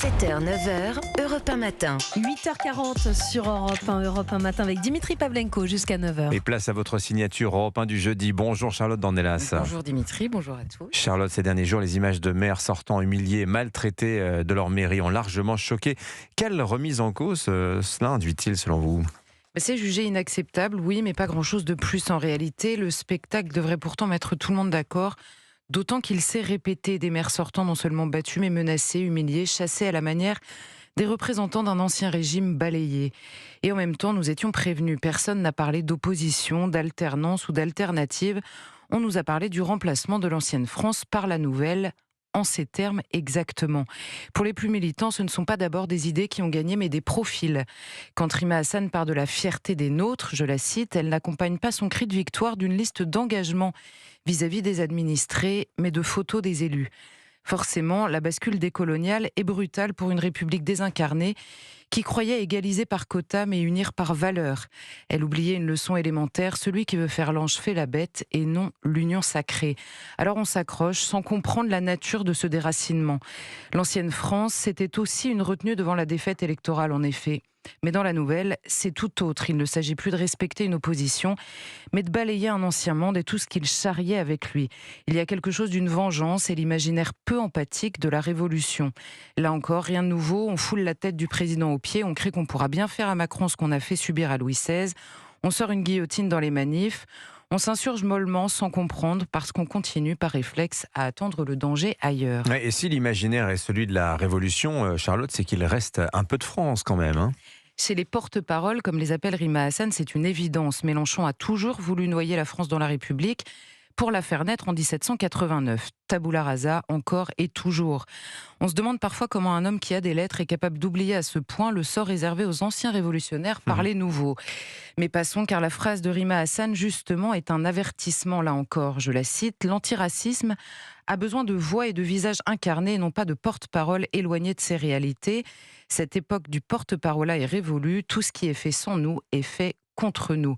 7h, 9h, Europe 1 matin. 8h40 sur Europe 1 matin avec Dimitri Pavlenko jusqu'à 9h. Et place à votre signature Europe 1 du jeudi. Bonjour Charlotte Dornelas. Bonjour Dimitri, bonjour à tous. Charlotte, ces derniers jours, les images de maires sortant humiliés, maltraités de leur mairie ont largement choqué. Quelle remise en cause cela induit-il selon vous ? C'est jugé inacceptable, oui, mais pas grand-chose de plus en réalité. Le spectacle devrait pourtant mettre tout le monde d'accord. D'autant qu'il s'est répété des maires sortants non seulement battus, mais menacés, humiliés, chassés à la manière des représentants d'un ancien régime balayé. Et en même temps, nous étions prévenus. Personne n'a parlé d'opposition, d'alternance ou d'alternative. On nous a parlé du remplacement de l'ancienne France par la nouvelle, en ces termes exactement. Pour les plus militants, ce ne sont pas d'abord des idées qui ont gagné, mais des profils. Quand Rima Hassan part de la fierté des nôtres, je la cite, elle n'accompagne pas son cri de victoire d'une liste d'engagement vis-à-vis des administrés, mais de photos des élus. Forcément, la bascule décoloniale est brutale pour une république désincarnée qui croyait égaliser par quota mais unir par valeur. Elle oubliait une leçon élémentaire, celui qui veut faire l'ange fait la bête et non l'union sacrée. Alors on s'accroche sans comprendre la nature de ce déracinement. L'ancienne France, c'était aussi une retenue devant la défaite électorale en effet. Mais dans la nouvelle, c'est tout autre. Il ne s'agit plus de respecter une opposition, mais de balayer un ancien monde et tout ce qu'il charriait avec lui. Il y a quelque chose d'une vengeance et l'imaginaire peu empathique de la Révolution. Là encore, rien de nouveau, on foule la tête du président aux pieds, on crée qu'on pourra bien faire à Macron ce qu'on a fait subir à Louis XVI, on sort une guillotine dans les manifs, on s'insurge mollement sans comprendre parce qu'on continue par réflexe à attendre le danger ailleurs. Et si l'imaginaire est celui de la Révolution, Charlotte, c'est qu'il reste un peu de France quand même, hein ? Chez les porte-paroles, comme les appelle Rima Hassan, c'est une évidence. Mélenchon a toujours voulu noyer la France dans la République pour la faire naître en 1789. Tabula rasa, encore et toujours. On se demande parfois comment un homme qui a des lettres est capable d'oublier à ce point le sort réservé aux anciens révolutionnaires par les nouveaux. Mais passons, car la phrase de Rima Hassan, justement, est un avertissement, là encore. Je la cite, « L'antiracisme a besoin de voix et de visages incarnés et non pas de porte-parole éloignés de ses réalités. Cette époque du porte-parole est révolue. Tout ce qui est fait sans nous est fait contre nous. »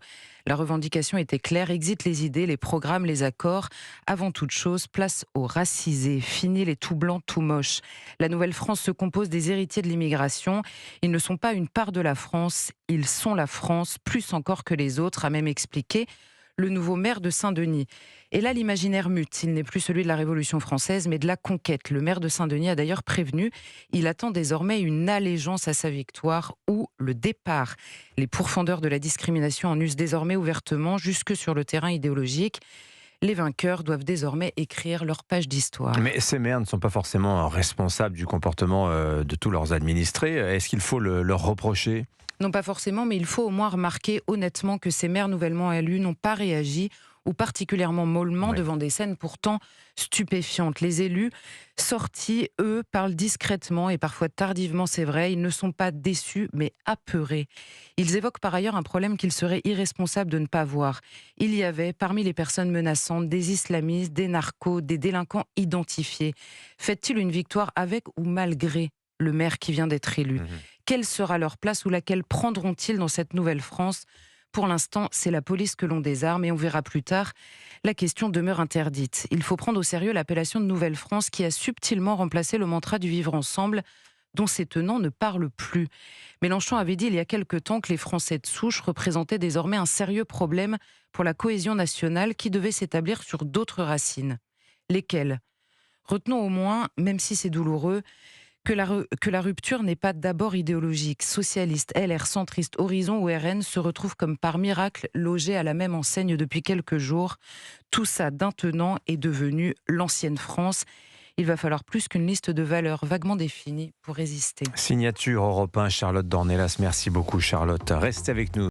La revendication était claire, exit les idées, les programmes, les accords. Avant toute chose, place aux racisés. Fini les tout blancs, tout moches. La nouvelle France se compose des héritiers de l'immigration. Ils ne sont pas une part de la France, ils sont la France, plus encore que les autres, a même expliqué le nouveau maire de Saint-Denis. Et là, l'imaginaire mute. Il n'est plus celui de la Révolution française, mais de la conquête. Le maire de Saint-Denis a d'ailleurs prévenu, il attend désormais une allégeance à sa victoire ou le départ. Les pourfendeurs de la discrimination en usent désormais ouvertement, jusque sur le terrain idéologique. Les vainqueurs doivent désormais écrire leur page d'histoire. Mais ces maires ne sont pas forcément responsables du comportement de tous leurs administrés. Est-ce qu'il faut leur reprocher ? Non, pas forcément, mais il faut au moins remarquer honnêtement que ces maires nouvellement élus n'ont pas réagi ou particulièrement mollement devant des scènes pourtant stupéfiantes. Les élus sortis, eux, parlent discrètement et parfois tardivement, c'est vrai. Ils ne sont pas déçus, mais apeurés. Ils évoquent par ailleurs un problème qu'il serait irresponsable de ne pas voir. Il y avait, parmi les personnes menaçantes, des islamistes, des narcos, des délinquants identifiés. Fait-il une victoire avec ou malgré le maire qui vient d'être élu ? Quelle sera leur place ou laquelle prendront-ils dans cette nouvelle France ? Pour l'instant, c'est la police que l'on désarme et on verra plus tard. La question demeure interdite. Il faut prendre au sérieux l'appellation de Nouvelle-France qui a subtilement remplacé le mantra du vivre ensemble dont ses tenants ne parlent plus. Mélenchon avait dit il y a quelque temps que les Français de souche représentaient désormais un sérieux problème pour la cohésion nationale qui devait s'établir sur d'autres racines. Lesquelles ? Retenons au moins, même si c'est douloureux, que la rupture n'est pas d'abord idéologique. Socialistes, LR, centristes, Horizon ou RN se retrouvent comme par miracle logés à la même enseigne depuis quelques jours. Tout ça d'un tenant est devenu l'ancienne France. Il va falloir plus qu'une liste de valeurs vaguement définies pour résister. Signature Europe 1, Charlotte Dornelas. Merci beaucoup Charlotte. Restez avec nous.